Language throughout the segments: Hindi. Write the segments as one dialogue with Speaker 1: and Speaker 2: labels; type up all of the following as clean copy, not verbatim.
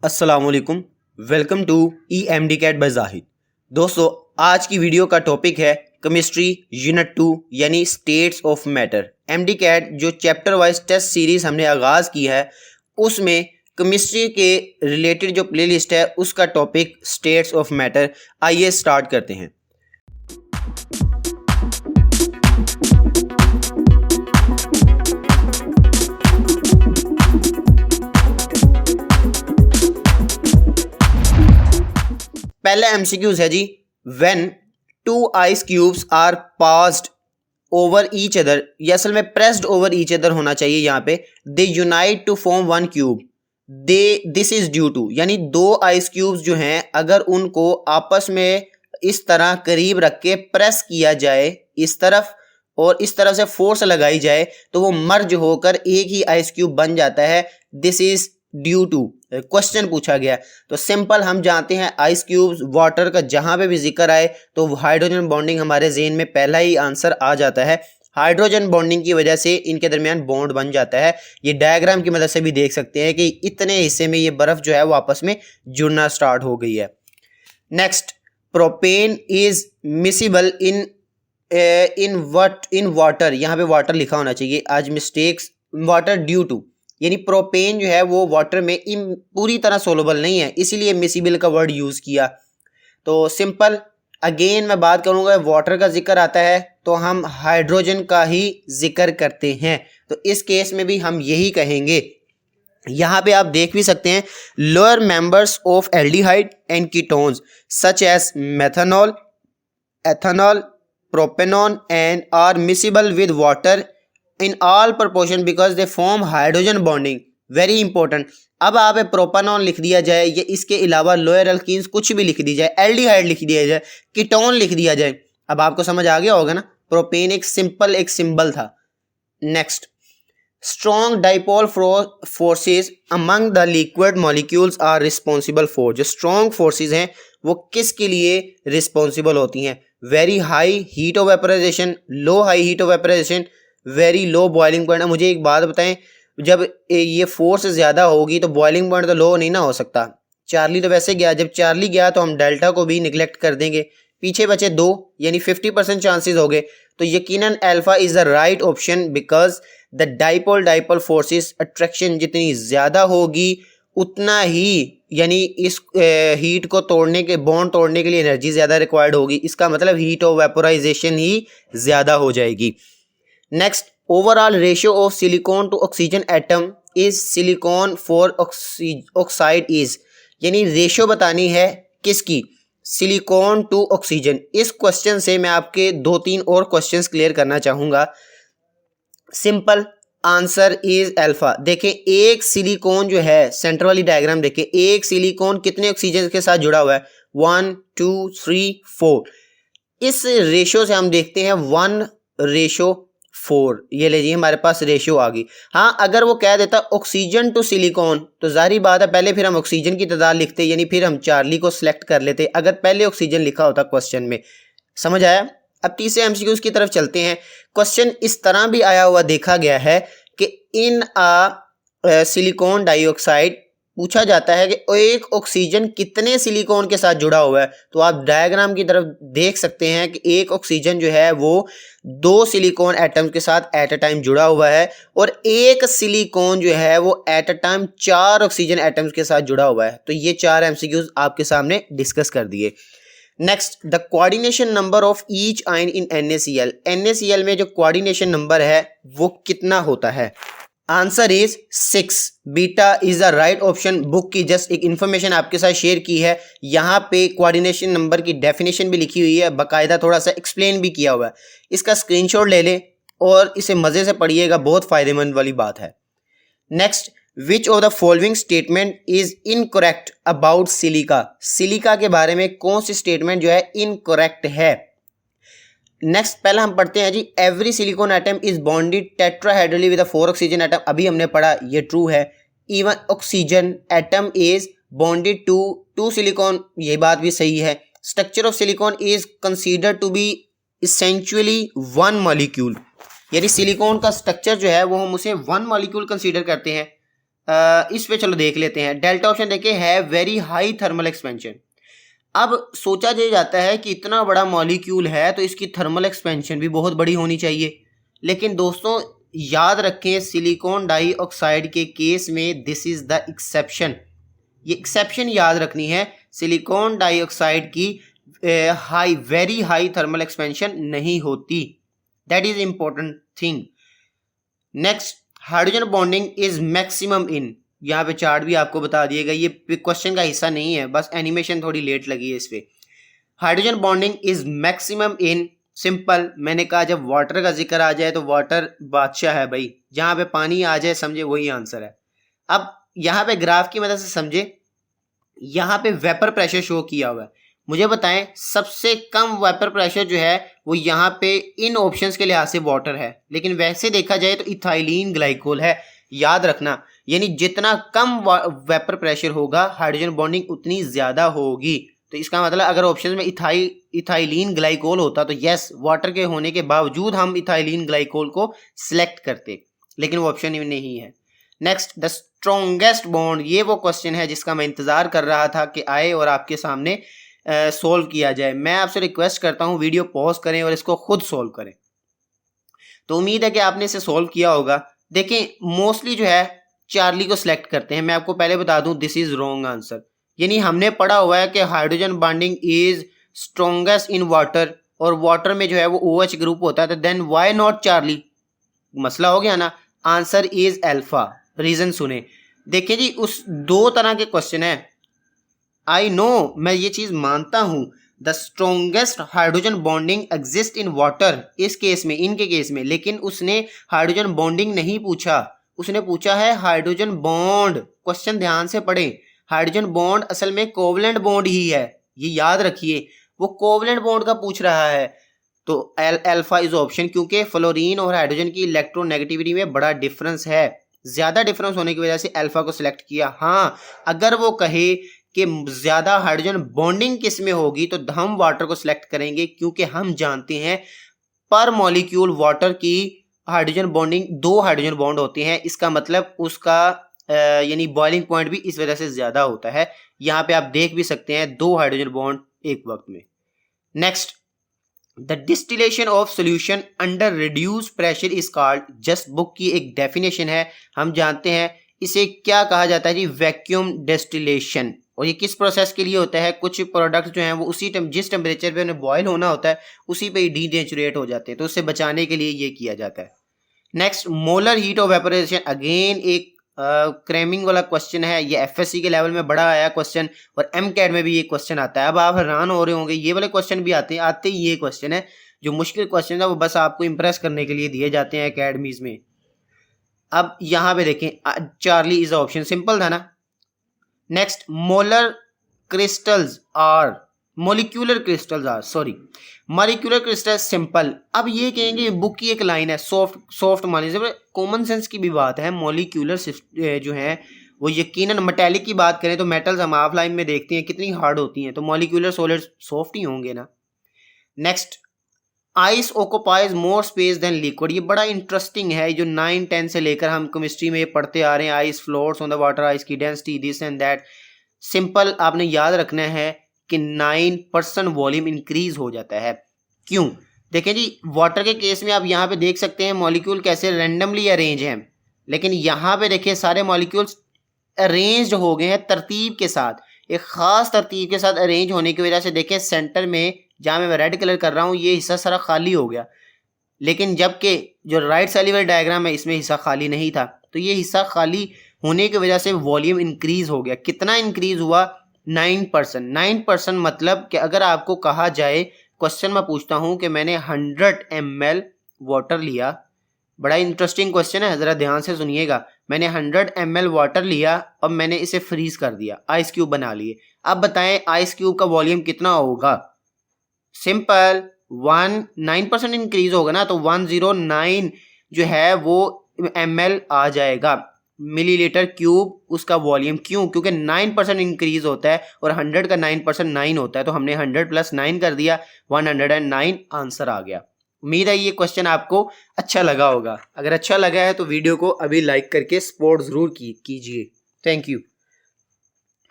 Speaker 1: अस्सलामुअलैकुम, welcome to EMD CAT by Zahid. दोस्तों, आज की वीडियो का टॉपिक है केमिस्ट्री यूनिट 2 यानी states of matter. MD CAT जो चैप्टर वाइज टेस्ट सीरीज़ हमने आगाज़ की है उसमें केमिस्ट्री के रिलेटेड जो प्लेलिस्ट है उसका टॉपिक स्टेट्स ऑफ मैटर। आइए स्टार्ट करते हैं। पहला MCQs है जी, when two ice cubes are passed over each other, ये असल में प्रेस्ड ओवर ईच अदर होना चाहिए यहाँ पे। They unite to form one cube, this is due to, यानी दो आइस क्यूब्स जो हैं अगर उनको आपस में इस तरह करीब रख के प्रेस किया जाए इस तरफ और इस तरफ से फोर्स लगाई जाए तो वो मर्ज होकर एक ही आइस क्यूब बन जाता है। This is due to question पूछा गया तो सिंपल हम जानते हैं आइस क्यूब्स वाटर का जहां पे भी जिक्र आए तो हाइड्रोजन बॉन्डिंग हमारे ज़हन में पहला ही आंसर आ जाता है। हाइड्रोजन बॉन्डिंग की वजह से इनके दरमियान बॉन्ड बन जाता है। ये डायग्राम की मदद से भी देख सकते हैं कि इतने हिस्से में ये बर्फ जो है वो आपस में जुड़ना स्टार्ट हो गई है। Next, propane is miscible in water, यहाँ पे वाटर लिखा होना चाहिए, आज मिस्टेक्स, वाटर ड्यू टू, यानी प्रोपेन जो है वो वाटर में पूरी तरह सोलुबल नहीं है इसीलिए मिसिबल का वर्ड यूज़ किया। तो सिंपल अगेन मैं बात करूंगा, वाटर का जिक्र आता है तो हम हाइड्रोजन का ही जिक्र करते हैं, तो इस केस में भी हम यही कहेंगे। यहाँ पे आप देख भी सकते हैं, lower members of aldehyde and ketones such as methanol, ethanol, propanone and are miscible with water in all proportion because they form hydrogen bonding, very important। अब आप प्रोपेनॉन लिख दिया जाए या इसके अलावा लोअर एल्कीन्स कुछ भी लिख दी जाए, एल्डिहाइड लिख दिया जाए, कीटोन लिख दिया जाए, अब आपको समझ आ गया होगा ना, प्रोपेन एक सिंपल एक सिंबल था। Next, strong dipole forces among the liquid molecules are responsible for, जो स्ट्रॉन्ग फोर्सेस हैं वो किसके लिए रिस्पॉन्सिबल होती हैं? Very high heat of vaporisation, low high heat of vaporisation, very low boiling point. मुझे एक बात बताएं, जब ये फोर्स ज़्यादा होगी तो बॉइलिंग पॉइंट तो लो नहीं ना हो सकता। चार्ली तो वैसे गया, जब चार्ली गया तो हम डेल्टा को भी निगलेक्ट कर देंगे, पीछे बचे दो यानी 50% चांसेस हो गए, तो यकीनन alpha is the right option because the dipole forces attraction जितनी ज़्यादा होगी उतना ही यानी इस हीट को तोड़ने के बॉन्ड तोड़ने के लिए एनर्जी ज़्यादा रिक्वायर्ड होगी, इसका मतलब हीट ऑफ वेपोराइजेशन ही ज़्यादा हो जाएगी। Next, overall ratio of silicon to oxygen atom is silicon four oxide is, यानी रेशियो बतानी है किसकी? Silicon to oxygen. इस क्वेश्चन से मैं आपके 2-3 और क्वेश्चंस क्लियर करना चाहूँगा। Simple answer is alpha. देखें, एक सिलिकॉन जो है, सेंटर वाली डायग्राम देखें, एक सिलिकॉन कितने ऑक्सीजन के साथ जुड़ा हुआ है? 1 2 3 4। इस रेशियो से हम देखते हैं 1:4, ये लीजिए हमारे पास रेशियो आ गई। हाँ, अगर वो कह देता ऑक्सीजन टू सिलिकॉन तो जारी बात है पहले फिर हम ऑक्सीजन की तादाद लिखते, यानी फिर हम चार्ली को सिलेक्ट कर लेते अगर पहले ऑक्सीजन लिखा होता क्वेश्चन में। समझ आया? अब तीसरे MCQs की तरफ चलते हैं। क्वेश्चन इस तरह भी आया हुआ देखा गया है कि इन सिलिकॉन डाइऑक्साइड पूछा जाता है कि एक ऑक्सीजन कितने सिलिकॉन के साथ जुड़ा हुआ है, तो आप डायग्राम की तरफ देख सकते हैं कि एक ऑक्सीजन जो है वो 2 सिलिकॉन एटम्स के साथ एट अ टाइम जुड़ा हुआ है और एक सिलिकॉन जो है वो at a time 4 oxygen atoms के साथ जुड़ा हुआ है। तो ये 4 MCQs आपके सामने डिस्कस कर दिए। Next, the coordination number of each ion in NaCl, NaCl में जो कोऑर्डिनेशन नंबर है वो कितना होता है? Answer is 6। Beta is the right option. Book की जस्ट एक इन्फॉर्मेशन आपके साथ शेयर की है, यहाँ पे कोऑर्डिनेशन नंबर की डेफिनेशन भी लिखी हुई है, बाकायदा थोड़ा सा एक्सप्लेन भी किया हुआ है, इसका स्क्रीनशॉट ले लें और इसे मज़े से पढ़िएगा, बहुत फ़ायदेमंद वाली बात है। Next, which of the following statement is incorrect about silica, silica के बारे में कौन सी स्टेटमेंट जो है इनकरेक्ट है? नेक्स्ट, पहला हम पढ़ते हैं जी, every silicon atom is bonded tetrahedrally with 4 oxygen atom, अभी हमने पढ़ा ये ट्रू है। Even oxygen atom is bonded to 2 silicon, ये बात भी सही है। Structure of silicon is considered to be essentially 1 molecule, यानी सिलिकॉन का स्ट्रक्चर जो है वो हम उसे 1 मॉलिक्यूल कंसीडर करते हैं। इस पे चलो देख लेते हैं। डेल्टा ऑप्शन देखे है वेरी हाई थर्मल एक्सपेंशन। अब सोचा ये जाता है कि इतना बड़ा मॉलिक्यूल है तो इसकी थर्मल एक्सपेंशन भी बहुत बड़ी होनी चाहिए, लेकिन दोस्तों याद रखें सिलिकॉन डाइऑक्साइड के केस में दिस इज द एक्सेप्शन। ये एक्सेप्शन याद रखनी है, सिलिकॉन डाइऑक्साइड की वेरी हाई थर्मल एक्सपेंशन नहीं होती। That is important thing. Next, hydrogen bonding is maximum in, यहाँ पे चार्ट भी आपको बता दिएगा, ये क्वेश्चन का हिस्सा नहीं है, बस एनिमेशन थोड़ी लेट लगी है इस पे। Hydrogen bonding is maximum in simple, मैंने कहा जब वाटर का जिक्र आ जाए तो वाटर बादशाह है भाई, जहाँ पे पानी आ जाए समझे वही आंसर है। अब यहाँ पे ग्राफ की मदद से समझे, यहाँ पे वेपर प्रेशर शो किया हुआ है, मुझे बताएं सबसे कम वेपर प्रेशर जो है वो यहाँ पे इन ऑप्शंस के लिहाज से वाटर है, लेकिन वैसे देखा जाए तो इथाइलिन ग्लाइकोल है। याद रखना, यानी जितना कम वेपर प्रेशर होगा हाइड्रोजन बॉन्डिंग उतनी ज्यादा होगी। तो इसका मतलब अगर ऑप्शन में इथाइलिन ग्लाइकोल होता तो यस, वाटर के होने के बावजूद हम इथाइलिन ग्लाइकोल को सिलेक्ट करते, लेकिन वो ऑप्शन में नहीं है। नेक्स्ट, द स्ट्रॉन्गेस्ट बॉन्ड, ये वो क्वेश्चन है जिसका मैं इंतजार कर रहा था कि आए और आपके सामने सोल्व किया जाए। मैं आपसे रिक्वेस्ट करता हूं वीडियो पॉज करें और इसको खुद सोल्व करें। तो उम्मीद है कि आपने इसे सोल्व किया होगा। देखें मोस्टली जो है चार्ली को सिलेक्ट करते हैं। मैं आपको पहले बता दूं दिस इज रॉन्ग आंसर, यानी हमने पढ़ा हुआ है कि hydrogen bonding is strongest in water, और वाटर में जो है वो OH ग्रुप होता है, तो देन व्हाई नॉट चार्ली, मसला हो गया ना। Answer is alpha. रीजन सुने, देखिए जी उस दो तरह के क्वेश्चन है, आई नो, मैं ये चीज मानता हूं, the strongest hydrogen bonding exist in water इस केस में, इनके केस में, लेकिन उसने हाइड्रोजन बॉन्डिंग नहीं पूछा, उसने पूछा है हाइड्रोजन बॉन्ड। क्वेश्चन ध्यान से पढ़ें, हाइड्रोजन बॉन्ड असल में कोवलेंट बॉन्ड ही है, ये याद रखिए, वो कोवलेंट बॉन्ड का पूछ रहा है। तो अल्फा इज ऑप्शन, क्योंकि फ्लोरीन और हाइड्रोजन की इलेक्ट्रोनेगेटिविटी में बड़ा डिफरेंस है, ज्यादा डिफरेंस होने की वजह से अल्फा को सिलेक्ट किया। हाँ, अगर वो कहे कि ज्यादा हाइड्रोजन बॉन्डिंग किस में होगी तो हम वाटर को सिलेक्ट करेंगे, क्योंकि हम जानते हैं पर मॉलिक्यूल वाटर की हाइड्रोजन बॉन्डिंग 2 हाइड्रोजन बॉन्ड होते हैं, इसका मतलब उसका यानी बॉइलिंग पॉइंट भी इस वजह से ज्यादा होता है। यहाँ पे आप देख भी सकते हैं 2 हाइड्रोजन बॉन्ड एक वक्त में। Next, the distillation of solution under reduce pressure is called, just book की एक डेफिनेशन है, हम जानते हैं इसे क्या कहा जाता है जी, वैक्यूम डिस्टिलेशन। और ये किस प्रोसेस के लिए होता है, कुछ प्रोडक्ट्स जो हैं वो उसी जिस टेम्परेचर पे उन्हें बॉयल होना होता है उसी पे ही डीनेचुरेट हो जाते हैं, तो उससे बचाने के लिए ये किया जाता है। Next, molar heat of vaporisation, again एक क्रेमिंग वाला क्वेश्चन है, ये FSC के लेवल में बड़ा आया क्वेश्चन, और MCAT में भी ये क्वेश्चन आता है। अब आप हैरान हो रहे होंगे, ये वाले क्वेश्चन भी आते ही ये क्वेश्चन है, जो मुश्किल क्वेश्चन है वो बस आपको इंप्रेस करने के लिए दिए जाते हैं अकेडमीज में। अब यहाँ पे देखें चार्ली इज ऑप्शन, सिंपल था ना। Next, molecular crystal simple. अब ये कहेंगे बुक की एक लाइन है, सॉफ्ट मान लीजिए, कॉमन सेंस की भी बात है, मॉलिक्यूलर जो है वो यकीनन मेटेलिक की बात करें तो मेटल्स हम ऑफलाइन में देखते हैं कितनी हार्ड होती हैं, तो मॉलिक्यूलर सॉलिड्स सॉफ्ट ही होंगे ना। Next, ice occupies more space than liquid, ये बड़ा इंटरेस्टिंग है, जो 9-10 से लेकर हम केमिस्ट्री में पढ़ते आ रहे हैं, ice floats on the water, ice की density, this and that. Simple आपने याद रखना है कि 9% वॉल्यूम इंक्रीज हो जाता है। क्यों? देखें जी, वाटर के केस में आप यहाँ पे देख सकते हैं मॉलिक्यूल कैसे रैंडमली अरेंज हैं, लेकिन यहाँ पे देखिए सारे मॉलिक्यूल्स अरेंज्ड हो गए हैं तरतीब के साथ, एक खास तरतीब के साथ अरेंज होने की वजह से देखें सेंटर में जहाँ मैं रेड कलर कर रहा हूँ ये हिस्सा सारा खाली हो गया, लेकिन जबकि जो राइट सेल्युलर डायग्राम है इसमें हिस्सा खाली नहीं था, तो ये हिस्सा खाली होने की वजह से वॉल्यूम इंक्रीज हो गया। कितना इंक्रीज हुआ? 9%। 9% मतलब कि अगर आपको कहा जाए, क्वेश्चन मैं पूछता हूँ कि मैंने 100 ml वाटर लिया, बड़ा इंटरेस्टिंग क्वेश्चन है, ज़रा ध्यान से सुनिएगा। मैंने 100 ml वाटर लिया और मैंने इसे फ्रीज कर दिया, आइस क्यूब बना लिए। अब बताएं आइस क्यूब का वॉल्यूम कितना होगा? सिंपल 9% इंक्रीज होगा ना, तो 109 जो है वो ml आ जाएगा, मिलीलीटर क्यूब उसका वॉल्यूम। क्यों? क्योंकि 9% इंक्रीज होता है और 100 का 9% 9 होता है, तो हमने 100 + 9 कर दिया, 109 आंसर आ गया। उम्मीद है ये क्वेश्चन आपको अच्छा लगा होगा। अगर अच्छा लगा है तो वीडियो को अभी लाइक करके सपोर्ट जरूर कीजिए। Thank you.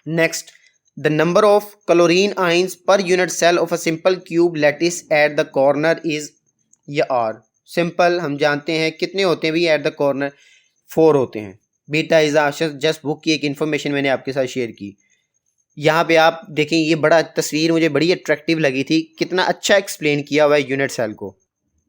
Speaker 1: Next, the number of chlorine ions per unit cell of a simple cube lattice at the corner is या आर। सिंपल हम जानते हैं कितने होते हैं भी एट द कॉर्नर, 4 होते हैं। बीटा इज जस्ट बुक की एक इन्फॉर्मेशन मैंने आपके साथ शेयर की। यहाँ पे आप देखें, ये बड़ा तस्वीर मुझे बड़ी अट्रैक्टिव लगी थी, कितना अच्छा एक्सप्लेन किया हुआ है यूनिट सेल को।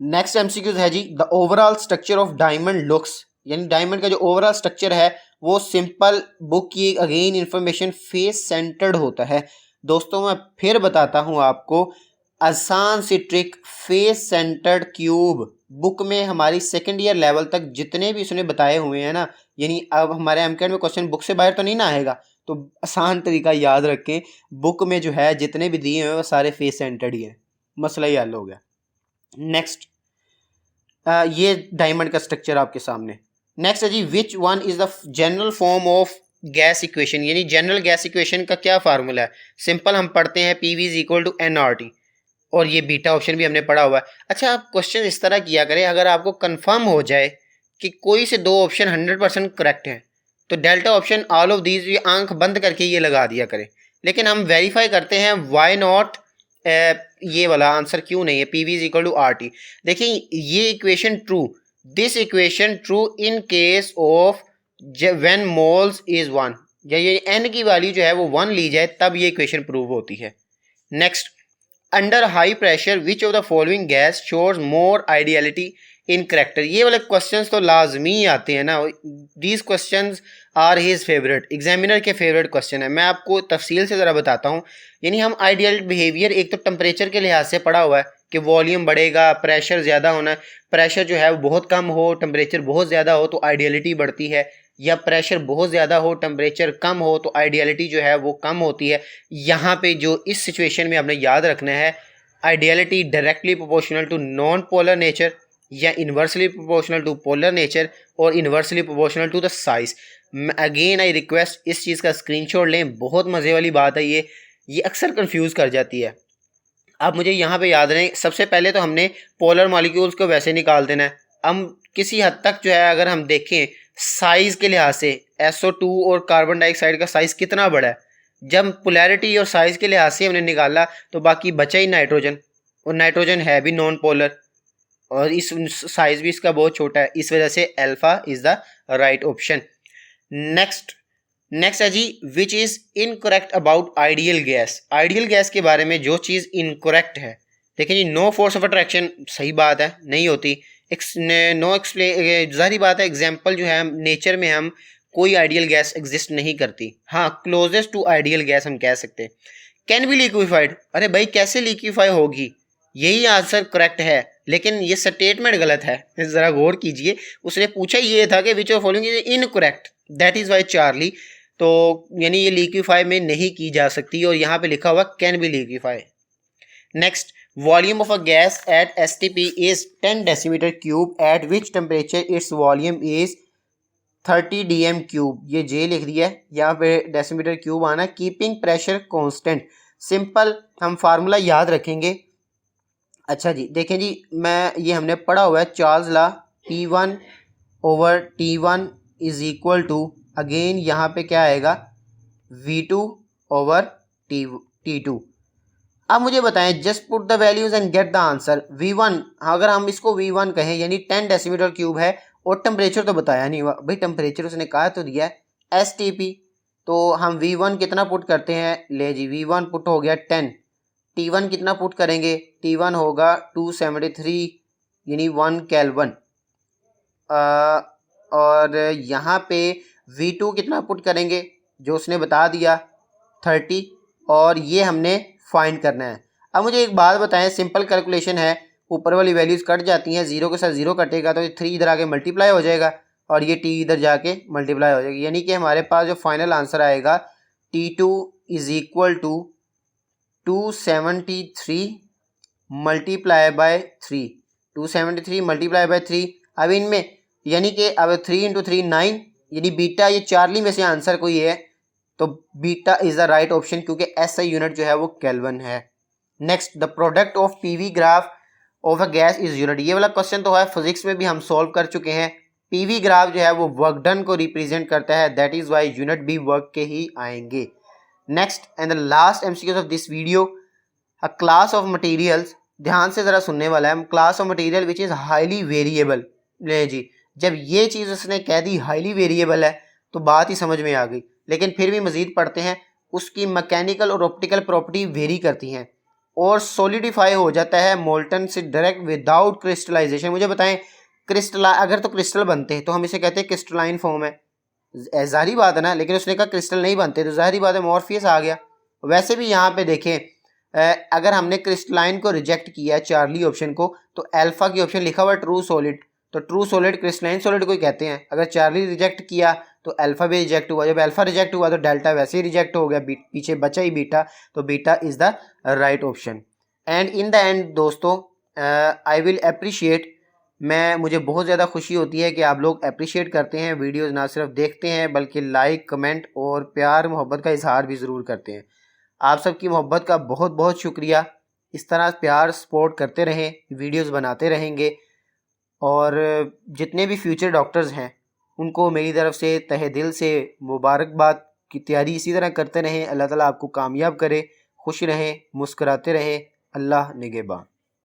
Speaker 1: नेक्स्ट एमसीक्यूज है जी, the overall structure of diamond looks, यानी डायमंड का जो ओवरऑल स्ट्रक्चर है वो सिंपल, बुक की अगेन इंफॉर्मेशन, फेस सेंटर्ड होता है। दोस्तों मैं फिर बताता हूँ आपको आसान सी trick, face centred cube book में हमारी सेकेंड ईयर लेवल तक जितने भी उसने बताए हुए हैं ना, यानी अब हमारे एमकेट में क्वेश्चन बुक से बाहर तो नहीं ना आएगा, तो आसान तरीका याद रखें, बुक में जो है जितने भी दिए हुए वो सारे फेस सेंटर्ड ही है, मसला ही हल हो गया। नेक्स्ट, ये डायमंड का स्ट्रक्चर आपके सामने। नेक्स्ट है जी, which one is the general form of gas equation, यानी जनरल गैस इक्वेशन का क्या फार्मूला है। सिंपल हम पढ़ते हैं PV is equal to nRT, और ये बीटा ऑप्शन भी हमने पढ़ा हुआ है। अच्छा, आप क्वेश्चन इस तरह किया करें, अगर आपको कंफर्म हो जाए कि कोई से 2 ऑप्शन 100% करेक्ट हैं तो delta option all of these, ये आंख बंद करके ये लगा दिया करें। लेकिन हम वेरीफाई करते हैं वाई नॉट ये वाला आंसर क्यों नहीं है, P V is equal to R T. देखिए ये equation true, this equation true in case of when moles is 1, या ये एन की वैल्यू जो है वो 1 ली जाए तब ये इक्वेशन प्रूव होती है। Next, under high pressure which of the following gas shows more ideality in character. ये वाले क्वेश्चंस तो लाजमी आते हैं ना, these questions are his favourite, examiner के फेवरेट क्वेश्चन है। मैं आपको तफसील से ज़रा बताता हूँ। यानी हम आइडियल बिहेवियर एक तो टेम्परेचर के लिहाज से पढ़ा हुआ है कि वॉल्यूम बढ़ेगा, प्रेशर ज़्यादा होना है, प्रेशर जो है वो बहुत कम हो, टेम्परेचर बहुत ज़्यादा हो तो आइडियलिटी बढ़ती है, या प्रेशर बहुत ज़्यादा हो, टेम्परेचर कम हो तो आइडियलिटी जो है वो कम होती है। यहाँ पे जो इस सिचुएशन में आपने याद रखना है, ideality directly proportional to non polar nature, या inversely proportional to polar nature, और inversely proportional to the size. Again I request इस चीज़ का स्क्रीनशॉट लें, बहुत मज़े वाली बात है ये अक्सर कंफ्यूज कर जाती है। अब मुझे यहाँ पे याद रहे, सबसे पहले तो हमने पोलर मॉलिक्यूल्स को वैसे निकाल देना है। हम किसी हद तक जो है अगर हम देखें साइज़ के लिहाज से, SO2 और कार्बन डाइऑक्साइड का साइज़ कितना बड़ा है, जब पोलैरिटी और साइज़ के लिहाज से हमने निकाला तो बाकी बचा ही नाइट्रोजन, और नाइट्रोजन है भी नॉन पोलर, और इस साइज़ भी इसका बहुत छोटा है, इस वजह से alpha is the right option. Next है जी, which is incorrect about ideal gas. Ideal gas के बारे में जो चीज़ इनकरेक्ट है, देखिए जी, नो फोर्स ऑफ अट्रैक्शन, सही बात है, नहीं होती। नो एक्सप्लेन, जाहिर बात है, एग्जाम्पल जो है नेचर में हम कोई आइडियल गैस एग्जिस्ट नहीं करती। हाँ, क्लोजेस्ट टू आइडियल गैस हम कह सकते हैं। कैन बी लिक्विफाइड, अरे भाई कैसे लिक्विफाई होगी, यही आंसर करेक्ट है, लेकिन ये स्टेटमेंट गलत है, ज़रा गौर कीजिए। उसने पूछा ये था कि which of following is incorrect, that is why Charlie, तो यानी ये लिक्विफाई में नहीं की जा सकती, और यहाँ पे लिखा हुआ can be liquefy. Next, volume of a gas at STP is 10 decimetre cube, eight which temperature its volume is 30 dm cube. ये जे लिख दिया है, यहाँ पे डेसीमीटर क्यूब आना, कीपिंग प्रेशर कांस्टेंट। सिंपल हम फार्मूला याद रखेंगे। अच्छा जी, देखें जी, ये हमने पढ़ा हुआ है Charles law, P1 over T1 is equal to, again यहाँ पे क्या आएगा, V2 ओवर T2। अब मुझे बताएं, just put the values and get the answer. V1, अगर हम इसको V1 कहें, यानी 10 डेसीमीटर क्यूब है, और टेम्परेचर तो बताया नहीं हुआ भाई, टेम्परेचर उसने कहा तो दिया है STP, तो हम V1 कितना पुट करते हैं, ले जी V1 पुट हो गया 10, T1 कितना पुट करेंगे, T1 होगा 273 यानी 1 केल्विन, और यहाँ पे V2 कितना पुट करेंगे, जो उसने बता दिया 30, और ये हमने फाइंड करना है। अब मुझे एक बात बताएं, सिंपल कैलकुलेशन है, ऊपर वाली वैल्यूज़ कट जाती हैं, 0 के साथ 0 कटेगा तो 3 इधर आके मल्टीप्लाई हो जाएगा, और ये T इधर जाके मल्टीप्लाई हो जाएगी, यानी कि हमारे पास जो फाइनल आंसर आएगा T2 is equal to 273 multiply by 3, 273 multiply by 3। अब इनमें यानी कि अब 3 इंटू 3 9, यानी बीटा ये चार्ली में से आंसर कोई है, तो beta is the right option, क्योंकि SI यूनिट जो है वो केल्विन है। Next, the product of PV graph of a gas is unit. ये वाला क्वेश्चन तो है फिजिक्स में भी हम सॉल्व कर चुके हैं। पीवी ग्राफ जो है वो वर्क डन को रिप्रेजेंट करता है, दैट इज वाई यूनिट भी वर्क के ही आएंगे। Next and the last MCQs of this video, a class of materials, ध्यान से जरा सुनने वाला है। Class of material which is highly variable. ले जी, जब ये चीज़ उसने कह दी हाईली वेरिएबल है तो बात ही समझ में आ गई। लेकिन फिर भी मजीद पढ़ते हैं। उसकी मैकेनिकल और ऑप्टिकल प्रॉपर्टी वेरी करती हैं और सॉलिडिफाई हो जाता है मोल्टन से डायरेक्ट विदाउट क्रिस्टलाइजेशन। मुझे बताएं, अगर तो क्रिस्टल बनते हैं तो हम इसे कहते हैं क्रिस्टलाइन फॉर्म है, ज़ाहिरी बात है ना। लेकिन उसने कहा क्रिस्टल नहीं बनते तो ज़ाहिरी बात है मॉर्फियस आ गया। वैसे भी यहाँ पे देखें, अगर हमने क्रिस्टलाइन को रिजेक्ट किया है, चार्ली ऑप्शन को, तो अल्फा की ऑप्शन लिखा हुआ है ट्रू सॉलिड, तो ट्रू सॉलिड क्रिस्टलाइन सॉलिड को ही कहते हैं। अगर चार्ली रिजेक्ट किया तो अल्फा भी रिजेक्ट हुआ, जब अल्फा रिजेक्ट हुआ तो डेल्टा वैसे ही रिजेक्ट हो गया, पीछे बचा ही बीटा, तो beta is the right option. And in the end दोस्तों, आई विल अप्रिशिएट, मुझे बहुत ज़्यादा खुशी होती है कि आप लोग अप्रिशिएट करते हैं, वीडियोज़ ना सिर्फ देखते हैं बल्कि लाइक, कमेंट और प्यार मोहब्बत का इजहार भी ज़रूर करते हैं। आप सबकी मोहब्बत का बहुत बहुत शुक्रिया। इस तरह प्यार सपोर्ट करते रहें, वीडियोज़ बनाते रहेंगे और जितने भी फ्यूचर डॉक्टर्स हैं उनको मेरी तरफ से तहे दिल से मुबारकबाद की तैयारी इसी तरह करते रहें। अल्लाह ताला आपको कामयाब करे, खुश रहें, मुस्कुराते रहें। अल्लाह निगहबान।